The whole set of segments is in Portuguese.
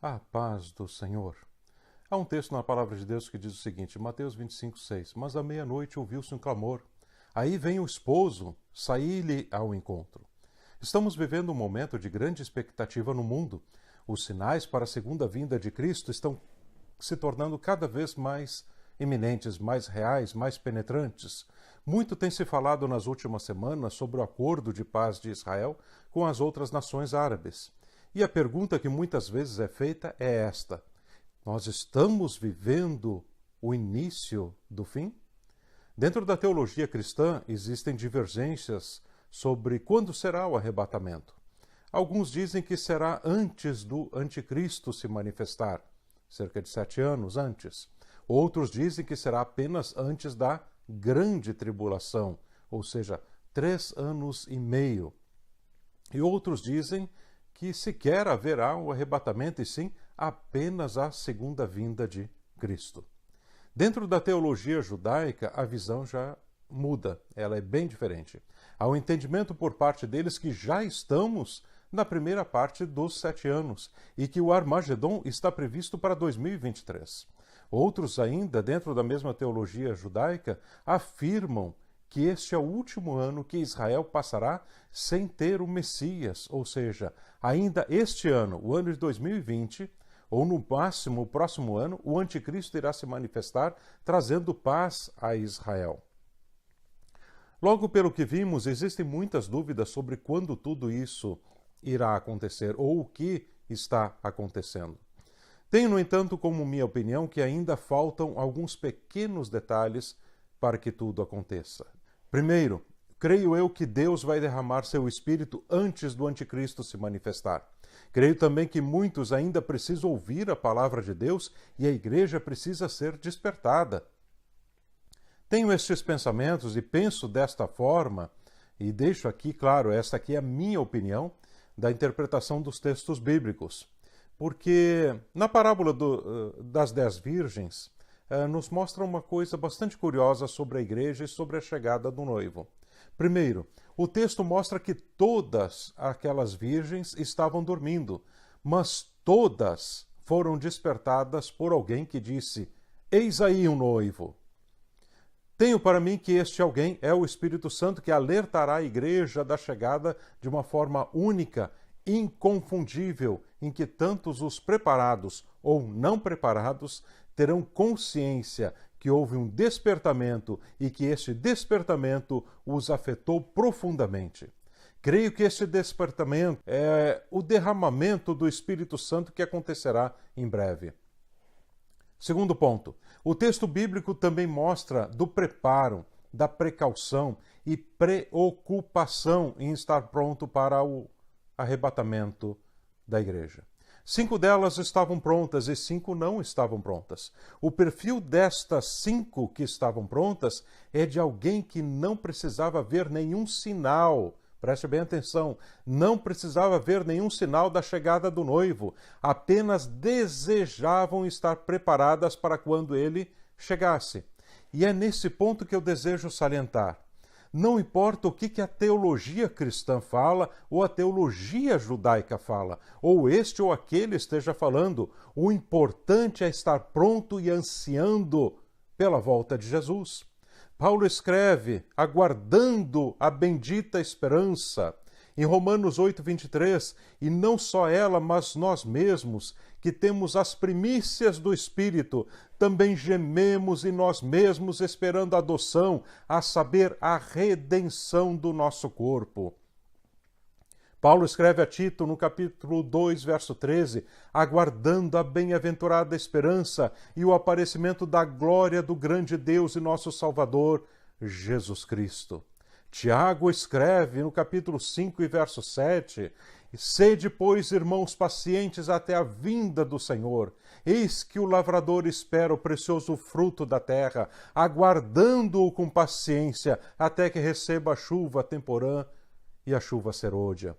A paz do Senhor. Há um texto na Palavra de Deus que diz o seguinte, Mateus 25:6. Mas à meia-noite ouviu-se um clamor. Aí vem o esposo, saí-lhe ao encontro. Estamos vivendo um momento de grande expectativa no mundo. Os sinais para a segunda vinda de Cristo estão se tornando cada vez mais iminentes, mais reais, mais penetrantes. Muito tem se falado nas últimas semanas sobre o acordo de paz de Israel com as outras nações árabes. E a pergunta que muitas vezes é feita é esta: nós estamos vivendo o início do fim? Dentro da teologia cristã existem divergências sobre quando será o arrebatamento. Alguns dizem que será antes do anticristo se manifestar, cerca de 7 anos antes. Outros dizem que será apenas antes da grande tribulação, ou seja, 3 anos e meio. E outros dizem que sequer haverá um arrebatamento, e sim apenas a segunda vinda de Cristo. Dentro da teologia judaica, a visão já muda, ela é bem diferente. Há um entendimento por parte deles que já estamos na primeira parte dos 7 anos e que o Armagedon está previsto para 2023. Outros ainda, dentro da mesma teologia judaica, afirmam que este é o último ano que Israel passará sem ter o Messias, ou seja, ainda este ano, o ano de 2020, ou no máximo o próximo ano, o anticristo irá se manifestar trazendo paz a Israel. Logo, pelo que vimos, existem muitas dúvidas sobre quando tudo isso irá acontecer ou o que está acontecendo. Tenho, no entanto, como minha opinião que ainda faltam alguns pequenos detalhes para que tudo aconteça. Primeiro, creio eu que Deus vai derramar seu Espírito antes do anticristo se manifestar. Creio também que muitos ainda precisam ouvir a palavra de Deus e a igreja precisa ser despertada. Tenho estes pensamentos e penso desta forma, e deixo aqui, claro, esta aqui é a minha opinião da interpretação dos textos bíblicos. Porque na parábola das 10 virgens, nos mostra uma coisa bastante curiosa sobre a igreja e sobre a chegada do noivo. Primeiro, o texto mostra que todas aquelas virgens estavam dormindo, mas todas foram despertadas por alguém que disse: "Eis aí um noivo". Tenho para mim que este alguém é o Espírito Santo que alertará a igreja da chegada de uma forma única, inconfundível, em que tantos os preparados ou não preparados terão consciência que houve um despertamento e que este despertamento os afetou profundamente. Creio que este despertamento é o derramamento do Espírito Santo que acontecerá em breve. Segundo ponto, o texto bíblico também mostra do preparo, da precaução e preocupação em estar pronto para o arrebatamento da igreja. 5 delas estavam prontas e 5 não estavam prontas. O perfil destas 5 que estavam prontas é de alguém que não precisava ver nenhum sinal. Preste bem atenção, não precisava ver nenhum sinal da chegada do noivo, apenas desejavam estar preparadas para quando ele chegasse. E é nesse ponto que eu desejo salientar. Não importa o que a teologia cristã fala ou a teologia judaica fala, ou este ou aquele esteja falando, o importante é estar pronto e ansiando pela volta de Jesus. Paulo escreve, aguardando a bendita esperança, em Romanos 8:23, e não só ela, mas nós mesmos, que temos as primícias do Espírito, também gememos em nós mesmos esperando a adoção, a saber, a redenção do nosso corpo. Paulo escreve a Tito no capítulo 2, verso 13, aguardando a bem-aventurada esperança e o aparecimento da glória do grande Deus e nosso Salvador, Jesus Cristo. Tiago escreve no capítulo 5 e verso 7, sede, pois, irmãos, pacientes até a vinda do Senhor. Eis que o lavrador espera o precioso fruto da terra, aguardando-o com paciência até que receba a chuva temporã e a chuva serôdia.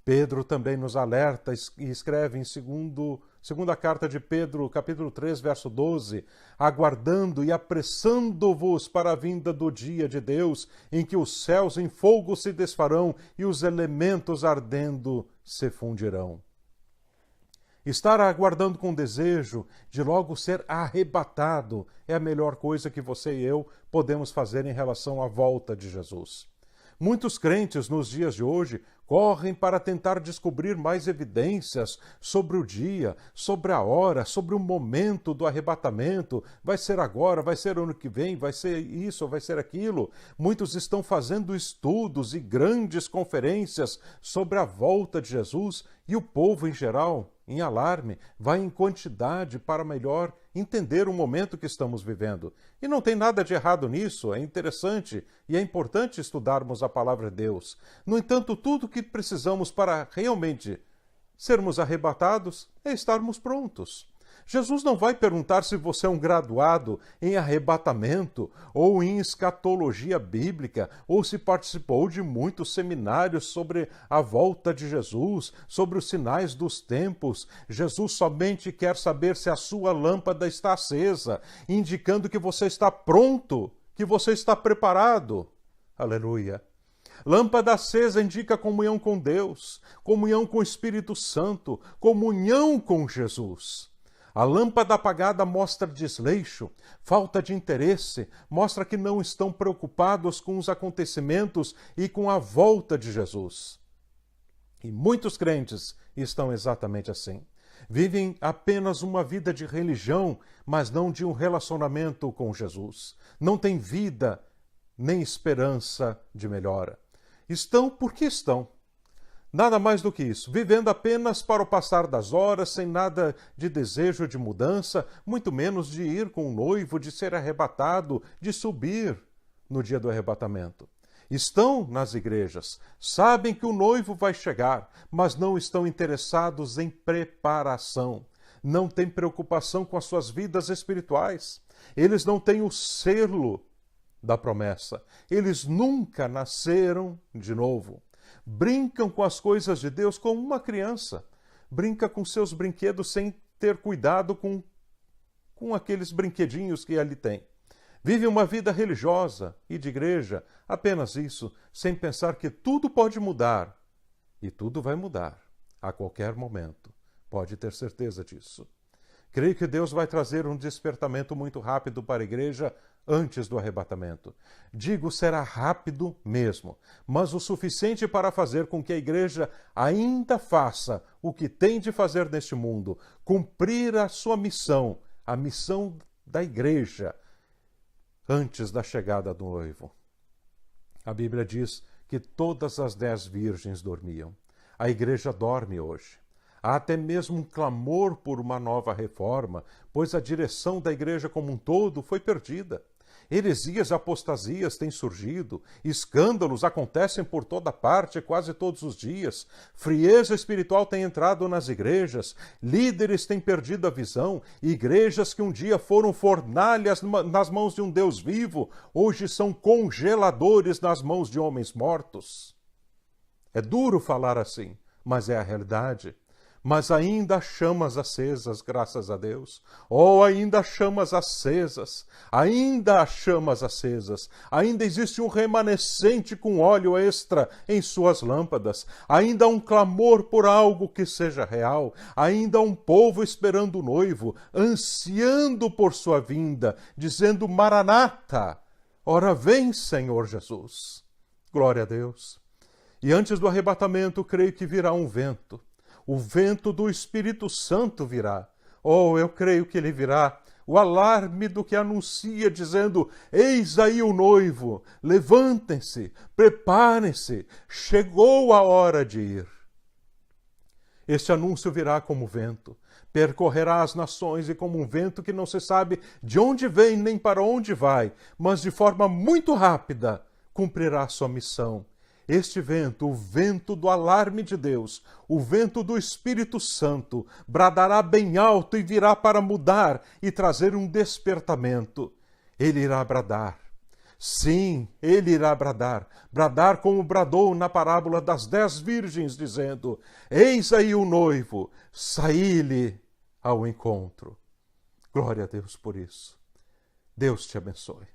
Pedro também nos alerta e escreve em segunda carta de Pedro, capítulo 3, verso 12, aguardando e apressando-vos para a vinda do dia de Deus, em que os céus em fogo se desfarão e os elementos ardendo se fundirão. Estar aguardando com desejo de logo ser arrebatado é a melhor coisa que você e eu podemos fazer em relação à volta de Jesus. Muitos crentes nos dias de hoje correm para tentar descobrir mais evidências sobre o dia, sobre a hora, sobre o momento do arrebatamento. Vai ser agora, vai ser ano que vem, vai ser isso, vai ser aquilo. Muitos estão fazendo estudos e grandes conferências sobre a volta de Jesus e o povo em geral, em alarme, vai em quantidade para melhor entender o momento que estamos vivendo. E não tem nada de errado nisso, é interessante e é importante estudarmos a palavra de Deus. No entanto, tudo o que precisamos para realmente sermos arrebatados é estarmos prontos. Jesus não vai perguntar se você é um graduado em arrebatamento ou em escatologia bíblica, ou se participou de muitos seminários sobre a volta de Jesus, sobre os sinais dos tempos. Jesus somente quer saber se a sua lâmpada está acesa, indicando que você está pronto, que você está preparado. Aleluia! Lâmpada acesa indica comunhão com Deus, comunhão com o Espírito Santo, comunhão com Jesus. A lâmpada apagada mostra desleixo, falta de interesse, mostra que não estão preocupados com os acontecimentos e com a volta de Jesus. E muitos crentes estão exatamente assim. Vivem apenas uma vida de religião, mas não de um relacionamento com Jesus. Não têm vida nem esperança de melhora. Estão porque estão. Nada mais do que isso, vivendo apenas para o passar das horas, sem nada de desejo de mudança, muito menos de ir com o noivo, de ser arrebatado, de subir no dia do arrebatamento. Estão nas igrejas, sabem que o noivo vai chegar, mas não estão interessados em preparação. Não têm preocupação com as suas vidas espirituais. Eles não têm o selo da promessa. Eles nunca nasceram de novo. Brincam com as coisas de Deus como uma criança. Brinca com seus brinquedos sem ter cuidado com aqueles brinquedinhos que ali tem. Vive uma vida religiosa e de igreja, apenas isso, sem pensar que tudo pode mudar. E tudo vai mudar a qualquer momento. Pode ter certeza disso. Creio que Deus vai trazer um despertamento muito rápido para a igreja antes do arrebatamento. Digo, será rápido mesmo, mas o suficiente para fazer com que a igreja ainda faça o que tem de fazer neste mundo, cumprir a sua missão, a missão da igreja, antes da chegada do noivo. A Bíblia diz que todas as 10 virgens dormiam. A igreja dorme hoje. Há até mesmo um clamor por uma nova reforma, pois a direção da igreja como um todo foi perdida. Heresias e apostasias têm surgido, escândalos acontecem por toda parte, quase todos os dias, frieza espiritual tem entrado nas igrejas, líderes têm perdido a visão, igrejas que um dia foram fornalhas nas mãos de um Deus vivo, hoje são congeladores nas mãos de homens mortos. É duro falar assim, mas é a realidade. Mas ainda há chamas acesas, graças a Deus. Oh, ainda há chamas acesas, ainda há chamas acesas. Ainda existe um remanescente com óleo extra em suas lâmpadas. Ainda há um clamor por algo que seja real. Ainda há um povo esperando o noivo, ansiando por sua vinda, dizendo: Maranata, ora vem, Senhor Jesus. Glória a Deus. E antes do arrebatamento, creio que virá um vento. O vento do Espírito Santo virá. Oh, eu creio que ele virá. O alarme do que anuncia, dizendo: eis aí o noivo, levantem-se, preparem-se, chegou a hora de ir. Este anúncio virá como vento, percorrerá as nações e como um vento que não se sabe de onde vem nem para onde vai, mas de forma muito rápida cumprirá sua missão. Este vento, o vento do alarme de Deus, o vento do Espírito Santo, bradará bem alto e virá para mudar e trazer um despertamento. Ele irá bradar. Sim, ele irá bradar. Bradar como bradou na parábola das 10 virgens, dizendo: eis aí o noivo, saí-lhe ao encontro. Glória a Deus por isso. Deus te abençoe.